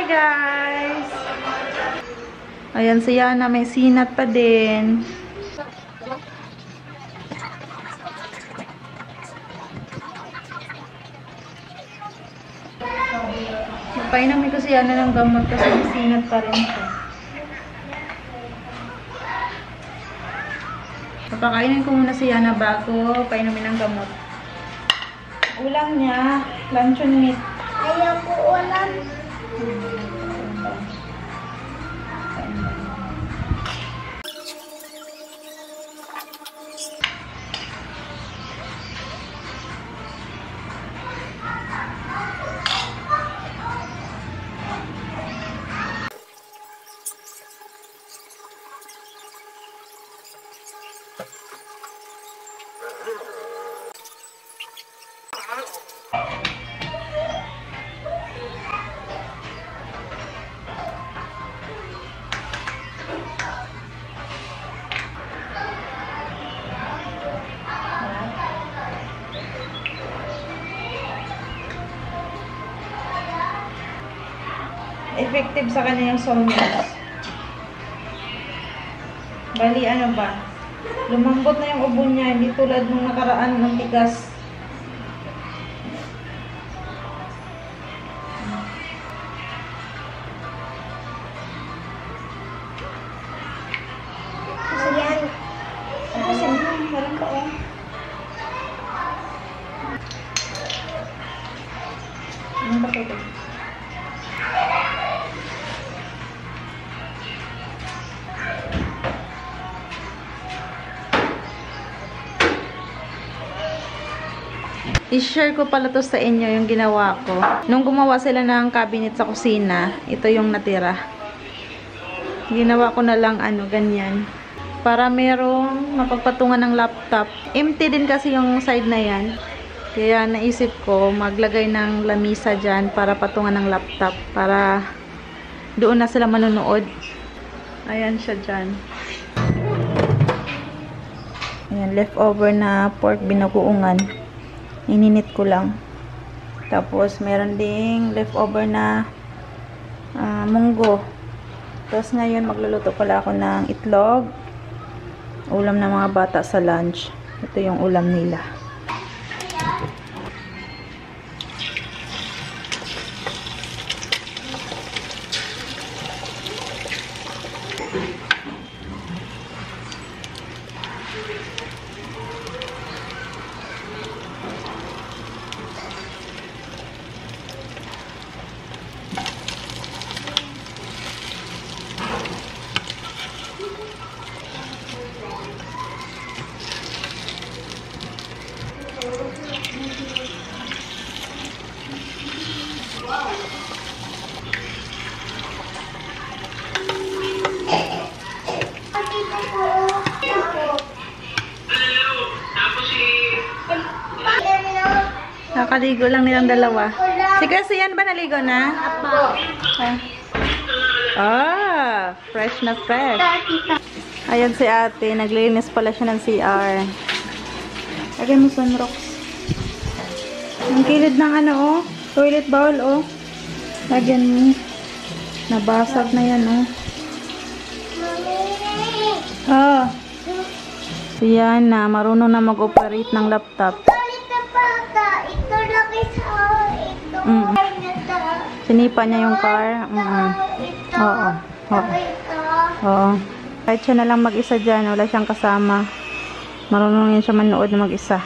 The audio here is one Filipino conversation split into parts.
guys! Ayan si Yana, may sinat pa din. Napainumin ko si Yana ng gamot kasi may sinat pa rin siya. Papakainin ko muna si Yana bago painumin ng gamot. Ulam niya, luncheon meat. Ayaw ko ulam. Effective sa kanya yung Solmex. Bali, ano ba? Lumambot na yung ubo niya. Hindi tulad nung nakaraan ng tigas. Ayan. Ayan. Meron ka oh. Ano ka po? I-share ko pala to sa inyo yung ginawa ko. Nung gumawa sila ng cabinet sa kusina, ito yung natira. Ginawa ko na lang ganyan. Para merong mapagpatungan ng laptop. Empty din kasi yung side na yan. Kaya naisip ko maglagay ng lamisa dyan para patungan ng laptop. Para doon na sila manonood. Ayan siya dyan. Ayan, leftover na pork binagoongan. Ininit ko lang. Tapos, meron ding leftover na munggo. Tapos, ngayon, magluluto pala ako ng itlog. Ulam ng mga bata sa lunch. Ito yung ulam nila. Nakaligo lang nilang dalawa. Si Gracian ba naligo na? Fresh na fresh. Ayan si ate. Naglinis pala siya ng CR. Lagay mo sunrocks. Ang kilid ng toilet bowl Lagyan mo. Nabasag na yan Si Yana, marunong na mag-operate ng laptop. Sinipa niya yung car. Oo. Kahit siya na lang mag-isa dyan, wala siyang kasama. Marunong yan siya manood na mag-isa.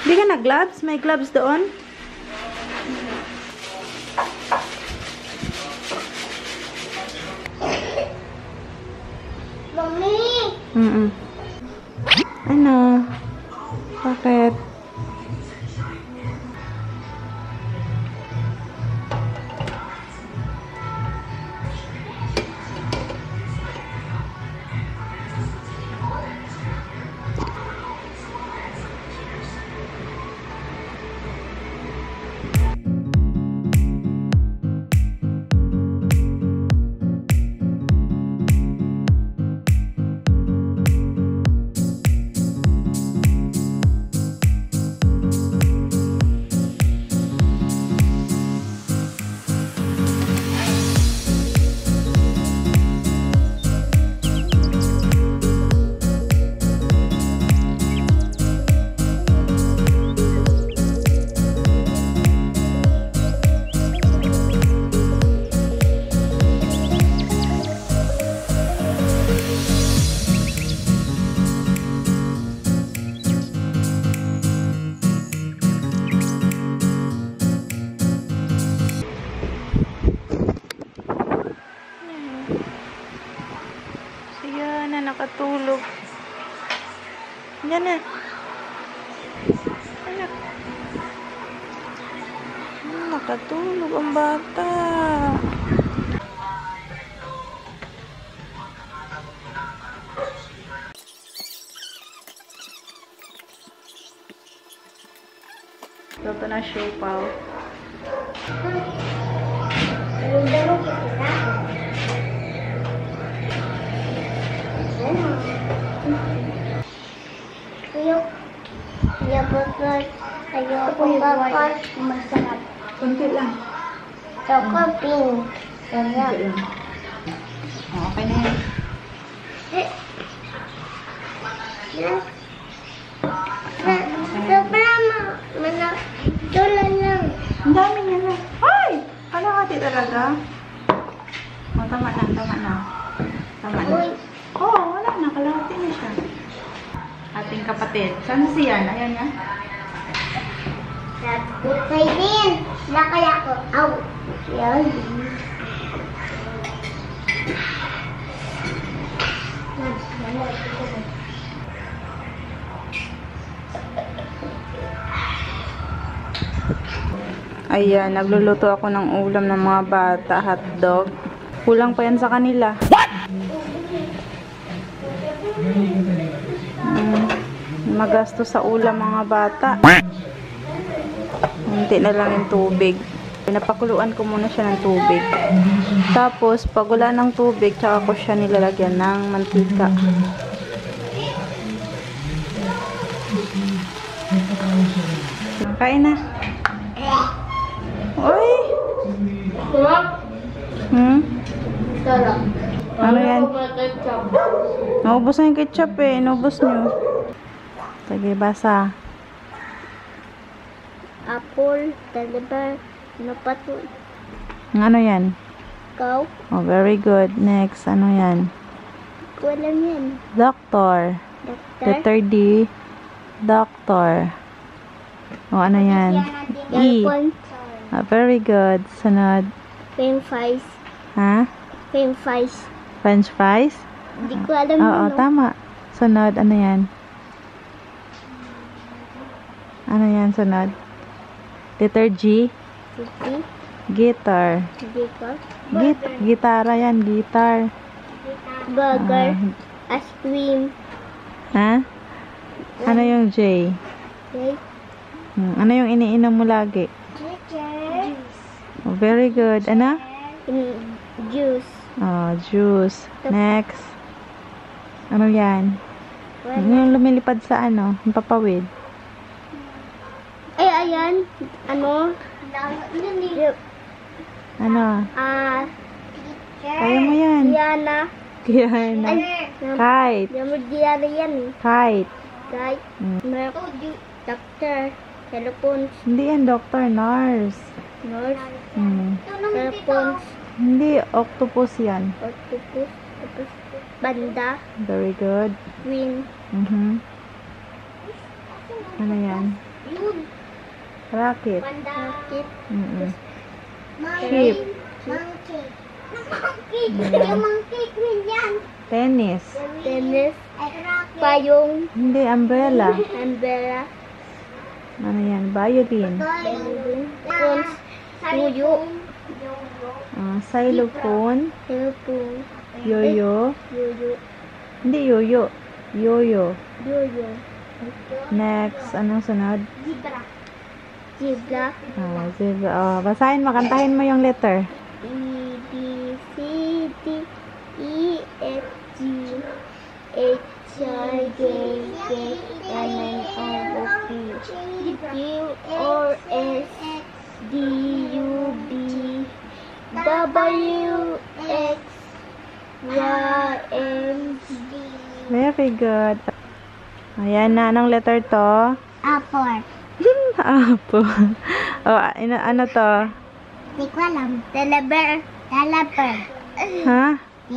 Hindi ka na-gloves? May gloves doon? Mami! Ano? Bakit? Yan na. Anak. Nakatulog ang bata. Ito na siopaw. Masarap. Kunti lang. Choco pink. Sarap. Okay na yan. Mana, tulan lang. Ang dami niya na. Ay! Kalahati talaga. O, tama na, tama na. Tama na. Uy. Oo, wala na. Kalahati na siya. Ating kapatid. Saan siya? Ayan nga. Kay din. Lakay ako. Aw. Yan. Ayan, nagluluto ako ng ulam ng mga bata, hotdog. Kulang pa yan sa kanila. Magasto sa ulam mga bata. Hindi na lang yung tubig. Pinapakuluan ko muna siya ng tubig. Tapos, pag wala ng tubig, tsaka ko siya nilalagyan ng mantika. Kain na. Uy! Sarap. Ano yan? Naubos na yung ketchup eh. Naubos nyo. Sige, basa. Apple, talaga, napato. Ano yan? Ikaw, Oh, very good. Next, ano yan? wala yan. Doctor. Doctor. Letter D. Doctor. Oh, ano yan? E. Earphone. Ah, very good. Sunod. Fame fries. Ha? Fame fries. French fries? Hindi ko alam Oo, yun. tama. Sunod, ano yan? Ano yan, sunod? Letter G. City. Guitar. Dito. Gitara yan, guitar. Burger. Ice cream. Ha? Ano yung J? Okay. Ano yung iniinom mo lagi? Oh, very good. Ano? Juice. Oh, juice. Next. Ano yan? Yung lumilipad sa ano? Yung papawid. Ay, ayan. Ano? Ano? Kaya mo yan. Diana. Diana. Kite. Diana yan eh. Kite. Right? Doctor. Telephones. Hindi yan, doctor. Nurse. Nurse. Telephones. Hindi, octopus yan. Octopus. Tapos banda. Very good. Queen. Ano yan? Racket. Rocket. Ship. Monkey. Yung monkey queen yan. Tennis. Tennis. Payong. Hindi, umbrella. Umbrella. Ano yan? Violin. Phones. Tuyo. Xylophone. Telepone. Yo-yo. Yoyo. Hindi yo-yo. Yo-yo. Yoyo. Next, anong sunod? Zebra. Zebra. Zebra. Oh, basahin mo, kantahin mo yung letter. E, B, C, D, E, F, G, H, I, J, K, L, M, N, O, P, Q, R, S, D, U, B, W, X, Y, and Z. Very good. Ayan na, anong letter to? Apple. Apo. Oh, ano to? Hindi ko alam. Telebear. Telebear. Ha?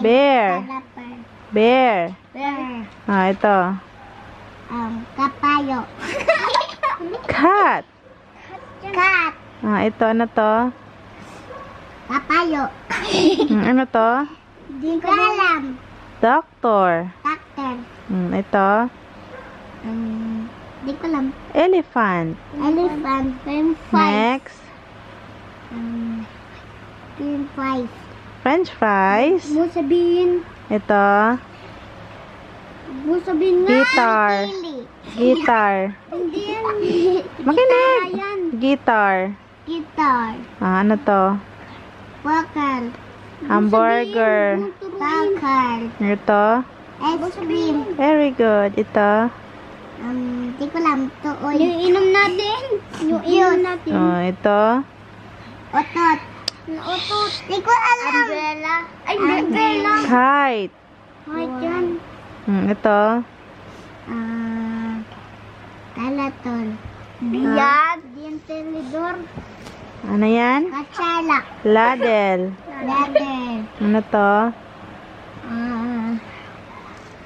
Bear. Telebear. Bear. Bear. Ito. Kapayo. Cat. Cat. Ito, ano to? Kapayo. Ano to? Hindi ko alam. Doctor. Doctor. Ito. Di ko alam. Elephant. Elephant. French fries. Next. French fries. French fries. Mo sabihin. Ito. Mo sabihin nga. Guitar. Guitar. Hindi yan. Makinig. Yan. Guitar. Guitar. Ah, ano to? Bakal. Hamburger. Bakal. Ito. Ice cream. Very good. Ito. Di ko alam. To oil. Yung inom natin. Yung inom natin. Oh, ito. Otot. Otot. Di ko alam. Umbrella. Ay, umbrella. Kite. Ay, dyan. Ito. Talaton. Biyag. Dintelidor. Ano yan? Katsala. Ladle. Ladder. Ano to?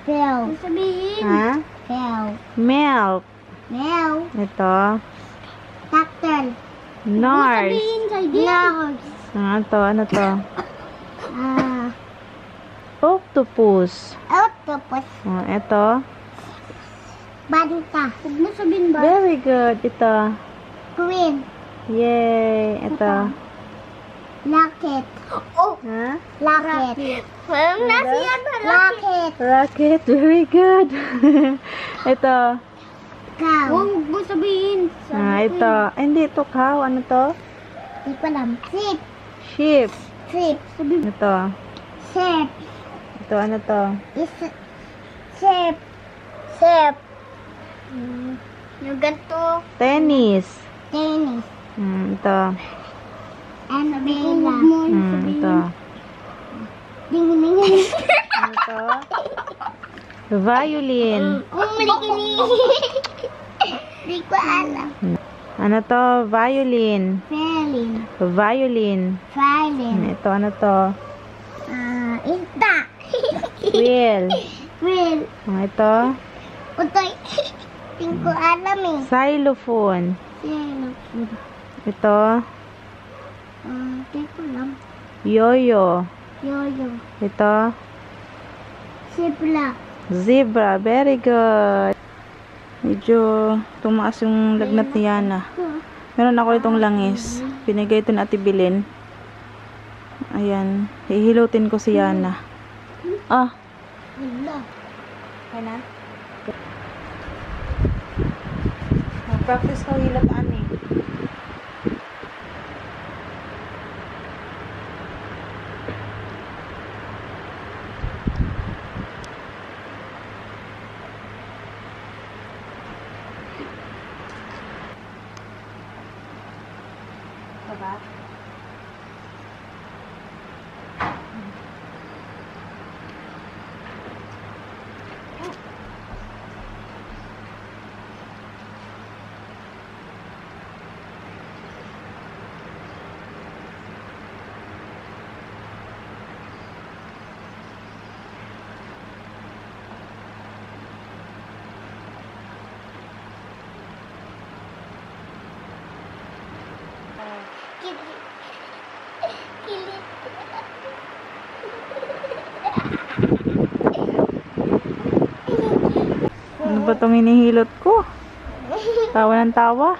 Bell. Sabihin. Ha? Bell. Milk. Bell. Ito. Tractor. Nurse. Nurse. Ano to? Ano to? Octopus. Octopus. Ito. Banta. Huwag mo sabihin ba? Very good. Ito. Queen. Yay. Ito. Locket. Oh. Ha? Locket. Parang nasa yan ba? Locket. Rocket. Very good. Ito. Cow. Huwag mo sabihin. Ito. Hindi ito cow. Ano to? Di ko alam. Sheep. Sheep. Sheep. Ito. Sheep. Ito. Ano to? Sheep. Sheep. Yung ganito. Tennis. Tennis. Ito. Umbrella. Ito. Ding-ding. Ano to? Violin. Di ko alam. Ano to? Violin. Violin. Violin. Violin. Ito. Ano to? Isda. Wheel. Wheel. Ito. Utoy. Di ko alam eh. Xylophone. Xylophone. Ito. Di ko alam. Yo-yo. Yoyo. Ito. Zebra. Zebra. Very good. Medyo tumaas yung lagnat ni Yana. Meron ako itong langis. Pinigay ito na Ate Bilin. Ayan. Hihilutin ko si Yana. Ah. Wala. Okay na? Mag-practice ko hilot ani. Diba? Kilit. Ano ba itong hinihilot ko? Tawa ng tawa.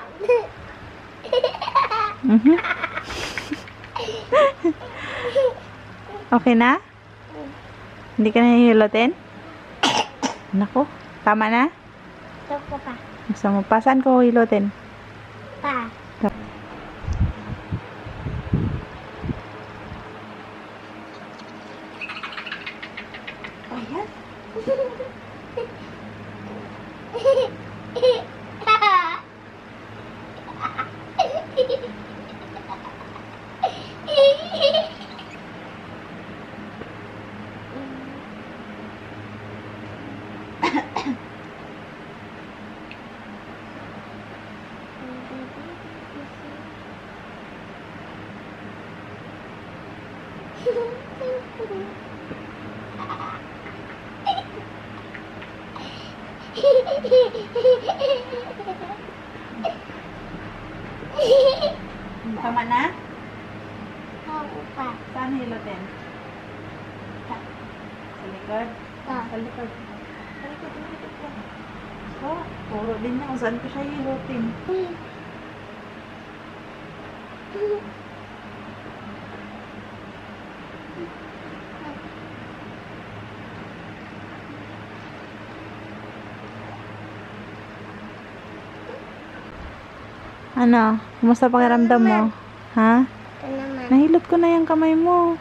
Okay na? Hindi ka nahihilotin? Nako, tama na? Ito ko pa. Gusto mo pa? Saan ko hilotin? Pa. Ayan. Tama na? Oo pa. Saan hilotin? Sa likod? Ah. Sa likod. Sa likod. Hilo din na. Kung saan ko siya hilutin. Ano? Kumusta pakiramdam mo? Ha? Ito naman. Nahilot ko na yung kamay mo.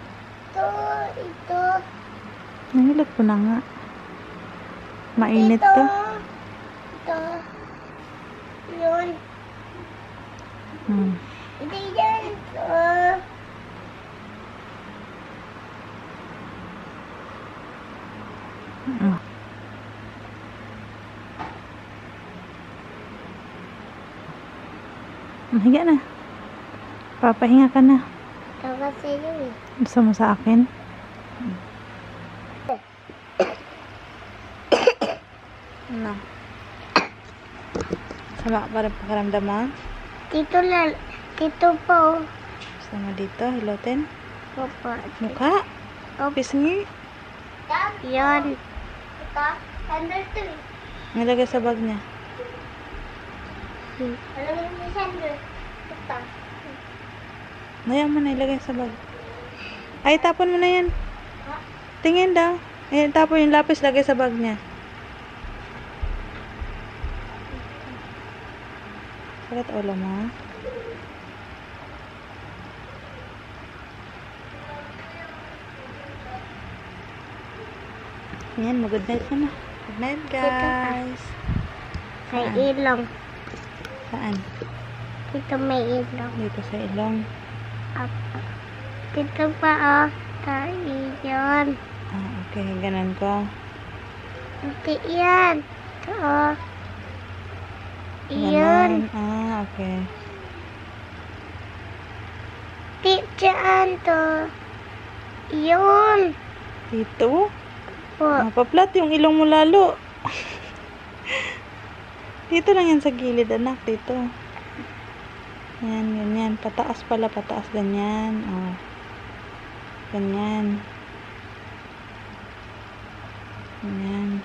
Ito. Nahilot ko na nga. Mainit Ito. to. Ito. Yun. Hmm. Ito yan. Ito. Mm. Higa na. Papahinga ka na. Ito kasi yun eh. Gusto mo sa akin? Ano? Sama para pakiramdam mo? Dito po. Gusto mo dito? Hilotin? Opo. Mukha? Opo. Pisngi? Yan. Ito. Sandal to eh. Nilagay sa bag niya. Alam mo yung sandal. Ito. Ngayon mo na ilagay sa bag. Ay, tapon mo na yan. Tingin daw. Eh, tapon yung lapis, lagay sa bag niya. Sakit ulo mo. Yan, mag-good night ka na. Good night, guys. May Saan? ilong. Saan? Dito may ilong. Dito sa ilong. Apa. Dito pa oh. Tayo yan. Ah, okay. Ganun ko. Hindi yan. Ito oh. Ganun. Yan. Ah, okay. Di dyan to. Yun. Dito? Po. Paplat yung ilong mo lalo. Dito lang yan sa gilid, anak. Dito. Yan, ganyan. Pataas pala, pataas. Ganyan. Oh. Ganyan. Ganyan.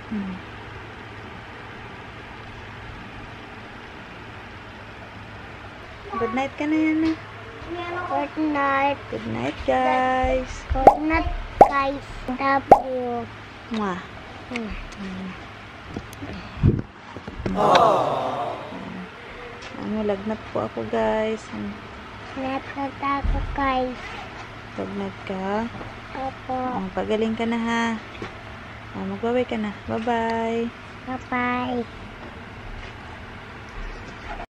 Hmm. Good night ka na yan, eh. Good night. Good night, guys. Good night, guys. W. Mwah. Ano, lagnat po ako, guys. Natata ko, guys. Lagnat ka. Opo. Oh, pagaling ka na, ha. Oh, magbabay ka na. Bye-bye. Bye-bye.